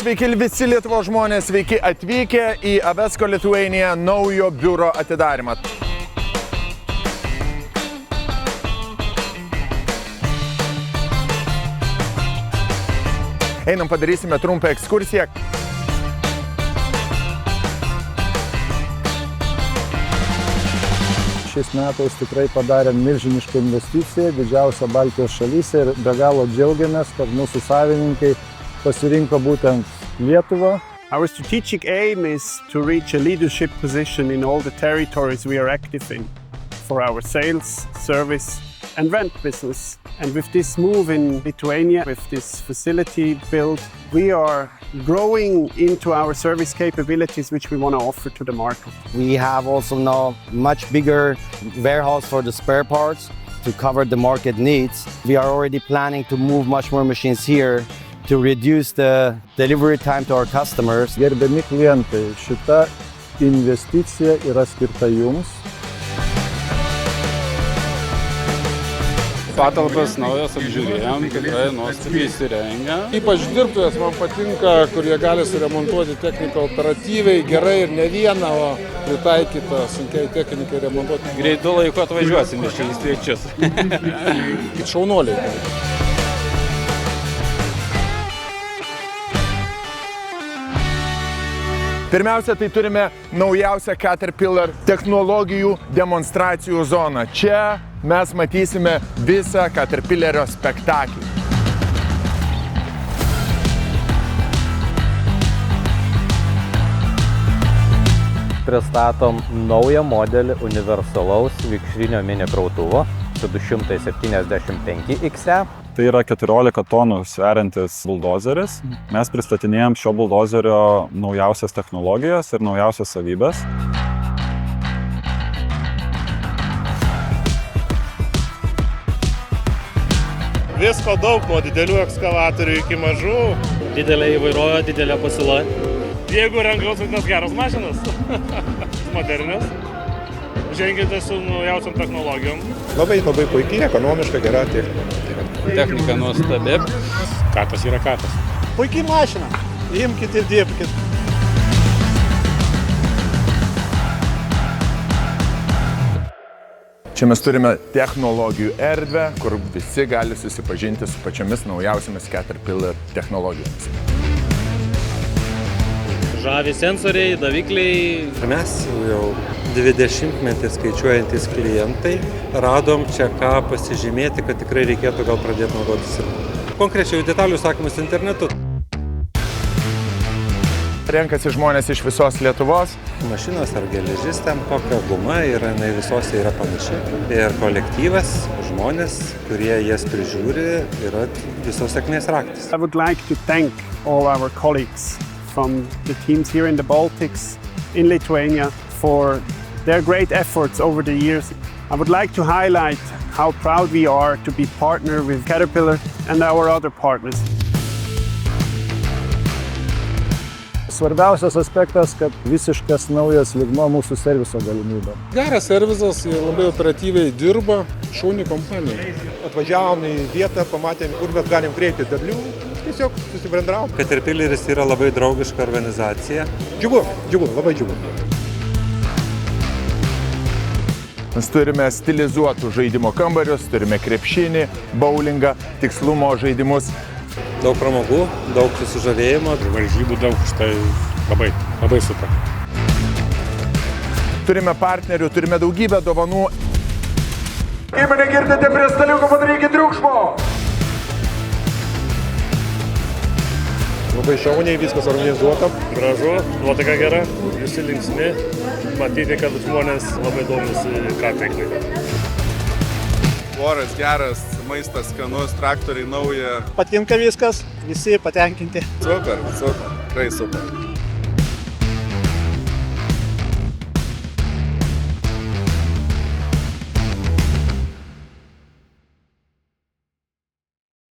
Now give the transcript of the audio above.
Sveiki visi Lietuvos žmonės, sveiki atvykę į Avesko Lithuania naujo biuro atidarymą. Einam, padarysime trumpą ekskursiją. Šiais metais tikrai padarėm milžinišką investiciją, didžiausią Baltijos šalyse ir be galo džiaugiamės, kad mūsų savininkai pasirinko būtent Lietuvą. Our strategic aim is to reach a leadership position in all the territories we are active in for our sales, service and rent business. And with this move in Lithuania, with this facility built, we are growing into our service capabilities which we want to offer to the market. We have also now much bigger warehouse for the spare parts to cover the market needs. We are already planning to move much more machines here to reduce the delivery time to our customers. Gerbiami klientai, šita investicija yra skirta jums. Patalpas naujas apžiūrėjom, tikrai nuostabiai įsirengę. Ypač dirbtuvės man patinka, kur jie gali suremontuoti techniką operatyviai, gerai ir ne vieną, o pritaikytą sunkiai technikai remontuoti. Greitu laiku atvažiuosim iš čia į svečius. Šaunuoliai. Pirmiausia, tai turime naujausią Caterpillar technologijų demonstracijų zoną. Čia mes matysime visą Caterpillario spektaklį. Pristatom naują modelį universalaus vikšrinio mini krautuvo su 275 XE. Tai yra 14 tonų sveriantis buldozeris. Mes pristatinėjom šio buldozerio naujausias technologijas ir naujausias savybės. Visko daug, nuo didelių ekskavatorių iki mažų. Didelė įvairovė, didelė pasiūla. Jeigu rengiausi nes geras mašinas, modernios, žengiate su naujausiam technologijom. Labai puikiai, ekonomiška, gera Technika nuostabi. Katas yra katas. Puikiai mašina. Imkit ir dirbkit. Čia mes turime technologijų erdvę, kur visi gali susipažinti su pačiomis naujausiamis Caterpillar technologijomis. Žavi sensoriai, davikliai. Mes jau 20-metį skaičiuojantis klientai radom čia ką pasižymėti, kad tikrai reikėtų gal pradėti naudotis ir konkrečiai detalių sakymus internetu. Renkasi žmonės iš visos Lietuvos. Mašinos ar geležis ten kokia guma yra, jinai visose yra panaši. Ir kolektyvas, žmonės, kurie jas prižiūri, yra visos sėkmės raktas. I would like to thank all our colleagues from the teams here in the Baltics, in Lithuania, for their great efforts over the years. I would like to highlight how proud we are to be partnered with Caterpillar and our other partners. Svarbiausias aspektas, kad visiškas naujas lygmuo mūsų serviso galimybė. Geras servisas, jie labai operatyviai dirba, šauni kompanija. Atvažiavom į vietą, pamatėm, kur mes galim kreipti derlių, tiesiog susibendravom. Caterpillaris yra labai draugiška organizacija. Džiugu, labai džiugu. Mes turime stilizuotų žaidimo kambarius, turime krepšinį, bowlingą, tikslumo žaidimus. Daug pramogų, daug susižavėjimo. Varžybų daug, štai labai super. Turime partnerių, turime daugybę dovanų. Kai mane girdite prie staliuko, padarykite triukšmo! Labai šauniai, viskas organizuota. Gražu, nuotaika gera, visi linksmi. Matyti, kad žmonės labai domisi ką technika. Oras geras, maistas skanus, traktoriai nauja. Patinka viskas, visi patenkinti. Super, tikrai super.